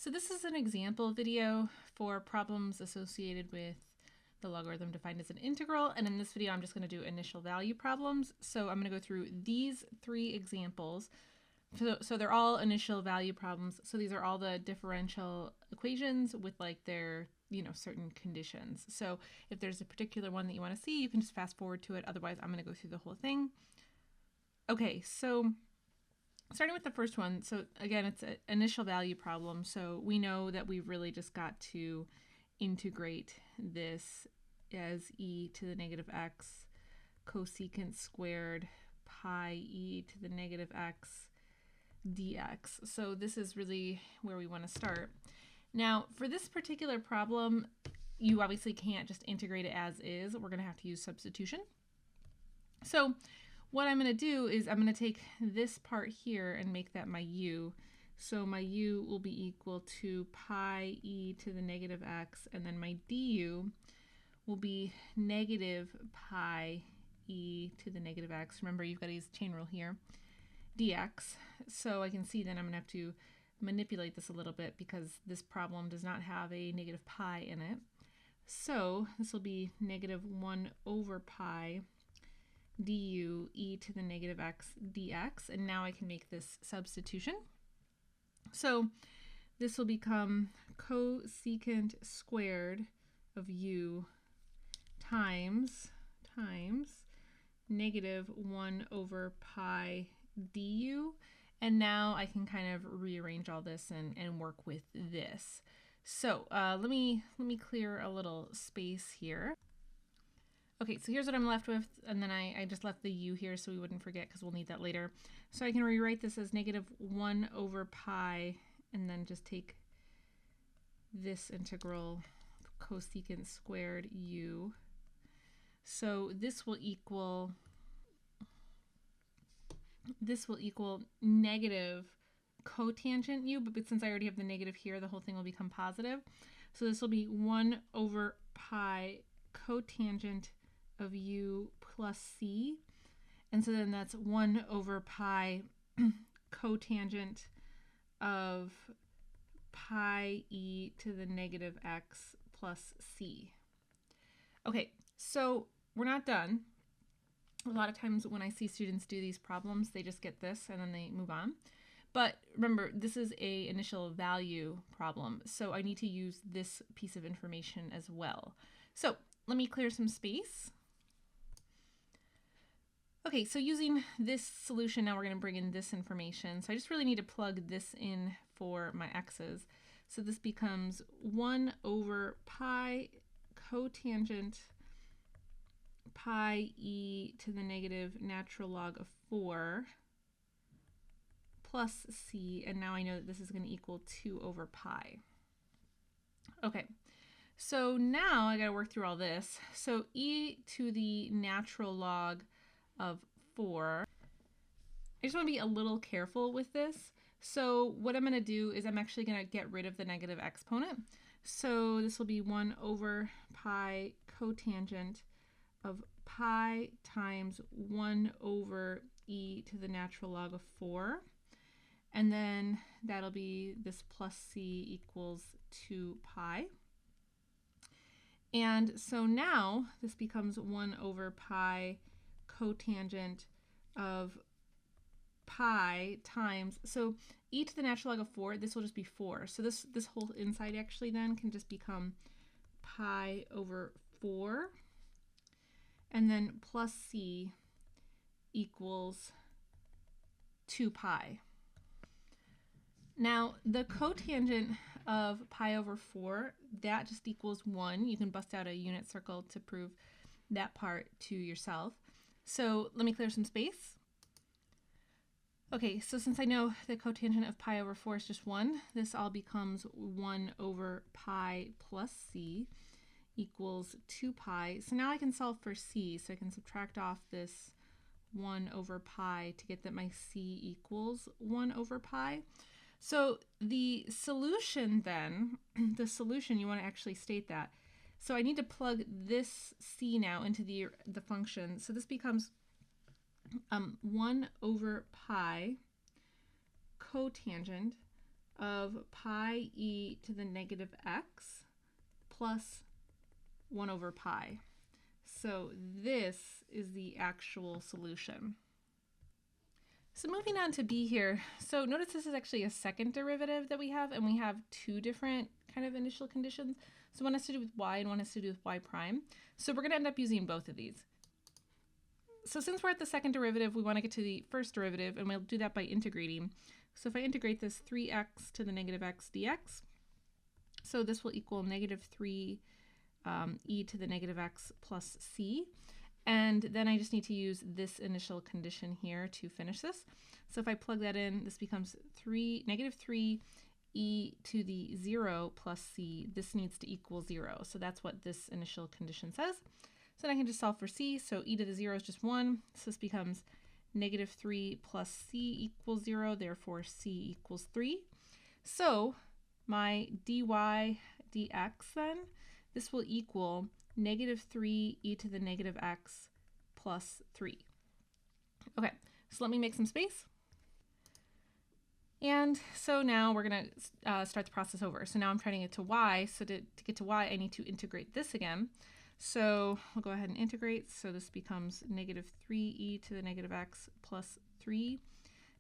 So this is an example video for problems associated with the logarithm defined as an integral. And in this video, I'm just going to do initial value problems. So I'm going to go through these three examples. So they're all initial value problems. So these are all the differential equations with like their, certain conditions. So if there's a particular one that you want to see, you can just fast forward to it. Otherwise, I'm going to go through the whole thing. Okay, so starting with the first one, so again, it's an initial value problem. So we know that we've really just got to integrate this as e to the negative x cosecant squared pi e to the negative x dx. So this is really where we want to start. Now, for this particular problem, you obviously can't just integrate it as is. We're going to have to use substitution. So what I'm going to do is I'm going to take this part here and make that my u. So my u will be equal to pi e to the negative x, and then my du will be negative pi e to the negative x. Remember, you've got to use chain rule here, dx. So I can see then I'm going to have to manipulate this a little bit because this problem does not have a negative pi in it. So this will be negative 1 over pi du e to the negative x dx, and now I can make this substitution. So this will become cosecant squared of u times negative 1 over pi du, and now I can kind of rearrange all this and work with this. So let me clear a little space here. Okay, so here's what I'm left with, and then I just left the u here so we wouldn't forget because we'll need that later. So I can rewrite this as negative 1 over pi, and then just take this integral cosecant squared u. So this will equal negative cotangent u, but since I already have the negative here, the whole thing will become positive. So this will be 1 over pi cotangent of u plus c, and so then that's 1 over pi cotangent of pi e to the negative x plus c. Okay, so we're not done. A lot of times when I see students do these problems, they just get this and then they move on. But remember, this is an initial value problem, so I need to use this piece of information as well. So let me clear some space. Okay, so using this solution, now we're going to bring in this information. So I just really need to plug this in for my x's. So this becomes 1 over pi cotangent pi e to the negative natural log of 4 plus c, and now I know that this is going to equal 2 over pi. Okay, so now I got to work through all this. So e to the natural log of 4. I just want to be a little careful with this. So what I'm going to do is I'm actually going to get rid of the negative exponent. So this will be 1 over pi cotangent of pi times 1 over e to the natural log of 4. And then that'll be this plus c equals 2 pi. And so now this becomes 1 over pi cotangent of pi times, so e to the natural log of 4, this will just be 4. So this whole inside actually then can just become pi over 4. And then plus c equals 2 pi. Now, the cotangent of pi over 4, that just equals 1. You can bust out a unit circle to prove that part to yourself. So let me clear some space. Okay, so since I know the cotangent of pi over 4 is just 1, this all becomes 1 over pi plus c equals 2 pi. So now I can solve for c, so I can subtract off this 1 over pi to get that my c equals 1 over pi. So the solution then, you want to actually state that. So I need to plug this c now into the function. So this becomes 1 over pi cotangent of pi e to the negative x plus 1 over pi. So this is the actual solution. So moving on to b here, so notice this is actually a second derivative that we have, and we have two different kind of initial conditions. So one has to do with y and one has to do with y prime. So we're going to end up using both of these. So since we're at the second derivative, we want to get to the first derivative, and we'll do that by integrating. So if I integrate this 3x to the negative x dx, so this will equal negative 3 e to the negative x plus c. And then I just need to use this initial condition here to finish this. So if I plug that in, this becomes negative 3 e to the 0 plus c. This needs to equal 0. So that's what this initial condition says. So then I can just solve for c. So e to the 0 is just 1. So this becomes negative 3 plus c equals 0. Therefore, c equals 3. So my dy dx then, this will equal negative 3 e to the negative x plus 3. Okay, so let me make some space. And so now we're going to start the process over. So now I'm trying to get to y. So to get to y, I need to integrate this again. So we'll go ahead and integrate. So this becomes negative 3e to the negative x plus 3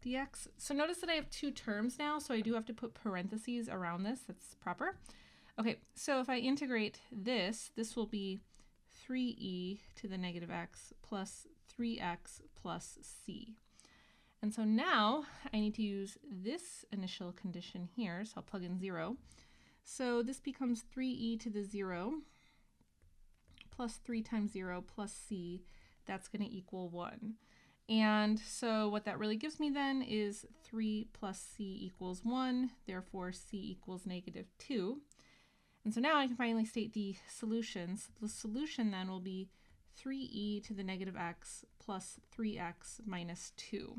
dx. So notice that I have two terms now, so I do have to put parentheses around this. That's proper. Okay, so if I integrate this, this will be 3e to the negative x plus 3x plus c. And so now I need to use this initial condition here, so I'll plug in 0. So this becomes 3e to the 0 plus 3 times 0 plus c. That's going to equal 1. And so what that really gives me then is 3 plus c equals 1. Therefore, c equals negative 2. And so now I can finally state the solutions. The solution then will be 3e to the negative x plus 3x minus 2.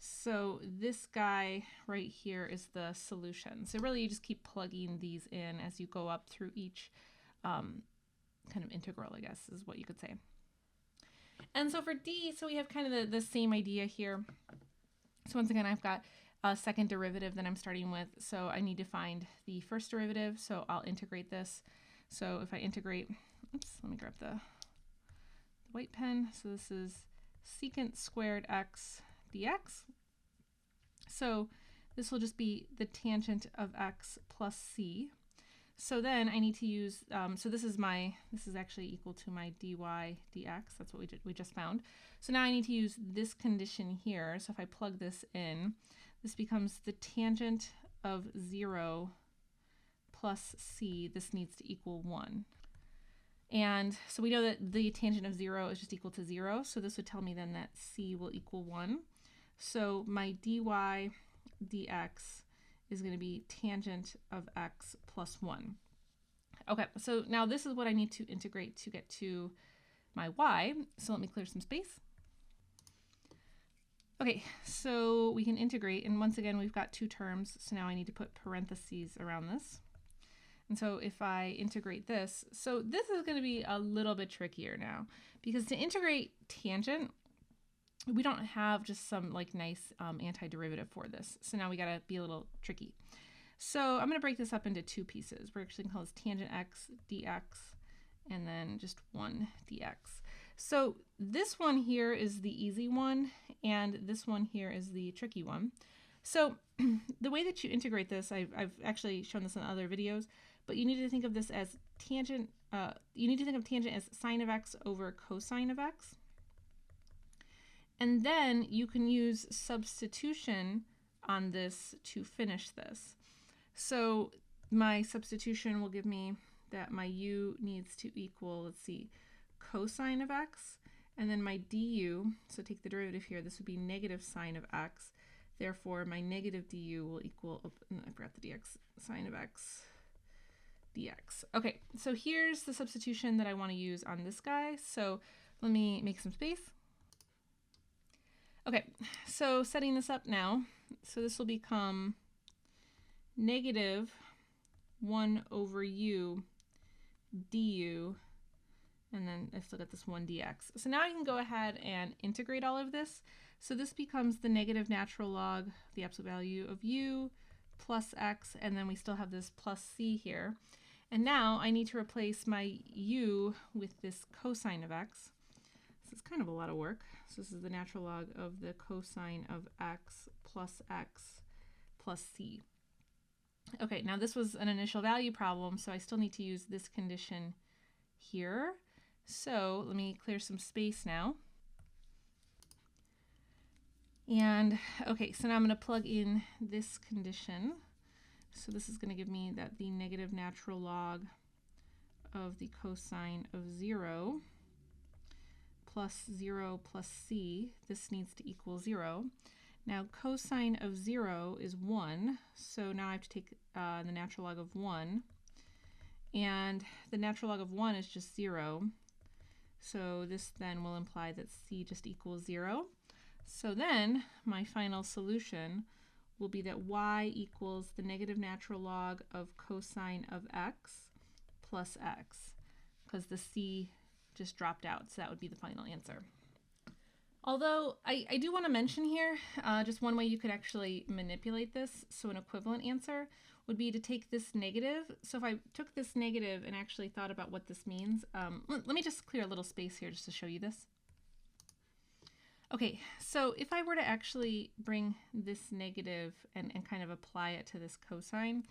So this guy right here is the solution. So really you just keep plugging these in as you go up through each kind of integral, I guess is what you could say. And so for d, so we have kind of the same idea here. So once again, I've got a second derivative that I'm starting with. So I need to find the first derivative. So I'll integrate this. So if I integrate, oops, let me grab the white pen. So this is secant squared x dx. So this will just be the tangent of x plus c. So then I need to use, so this is actually equal to my dy dx. That's what we just found. So now I need to use this condition here. So if I plug this in, this becomes the tangent of 0 plus c. This needs to equal 1. And so we know that the tangent of 0 is just equal to 0. So this would tell me then that c will equal 1. So my dy dx is going to be tangent of x plus 1. Okay, so now this is what I need to integrate to get to my y. So let me clear some space. Okay, so we can integrate, and once again we've got two terms, so now I need to put parentheses around this. And so if I integrate this, so this is going to be a little bit trickier now, because to integrate tangent, we don't have just some like nice antiderivative for this. So now we got to be a little tricky. So I'm going to break this up into two pieces. We're actually going to call this tangent x dx and then just 1 dx. So this one here is the easy one, and this one here is the tricky one. So the way that you integrate this, I've actually shown this in other videos, but you need to think of this as tangent, you need to think of tangent as sine of x over cosine of x. And then you can use substitution on this to finish this. So my substitution will give me that my u needs to equal, let's see, cosine of x, and then my du, so take the derivative here, this would be negative sine of x. Therefore, my negative du will equal, oh, I forgot the dx, sine of x dx. Okay, so here's the substitution that I want to use on this guy. So let me make some space. Okay, so setting this up now, so this will become negative 1 over u du, and then I still got this 1 dx. So now I can go ahead and integrate all of this. So this becomes the negative natural log, the absolute value of u plus x, and then we still have this plus c here. And now I need to replace my u with this cosine of x. This is kind of a lot of work. So this is the natural log of the cosine of x plus c. Okay, now this was an initial value problem, so I still need to use this condition here. So let me clear some space now. And okay, so now I'm going to plug in this condition. So this is going to give me that the negative natural log of the cosine of 0 plus c, this needs to equal 0. Now cosine of 0 is 1, so now I have to take the natural log of 1. And the natural log of 1 is just 0. So this then will imply that c just equals 0. So then my final solution will be that y equals the negative natural log of cosine of x plus x, because the c just dropped out, so that would be the final answer. Although I do want to mention here just one way you could actually manipulate this, so an equivalent answer would be to take this negative. So if I took this negative and actually thought about what this means, let me just clear a little space here just to show you this. Okay, so if I were to actually bring this negative and kind of apply it to this cosine,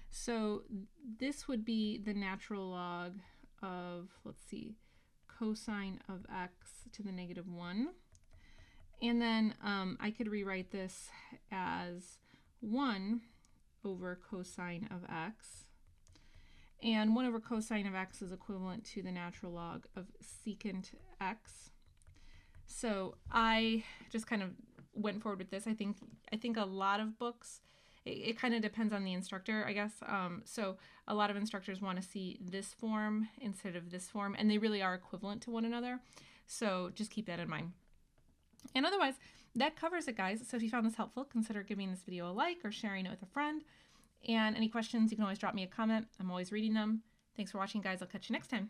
so this would be the natural log of, let's see, cosine of x to the negative 1. And then I could rewrite this as 1 over cosine of x. And 1 over cosine of x is equivalent to the natural log of secant x. So I just kind of went forward with this. I think a lot of books, it kind of depends on the instructor, I guess. So a lot of instructors want to see this form instead of this form, and they really are equivalent to one another. So just keep that in mind. And otherwise, that covers it, guys. So if you found this helpful, consider giving this video a like or sharing it with a friend. And any questions, you can always drop me a comment. I'm always reading them. Thanks for watching, guys. I'll catch you next time.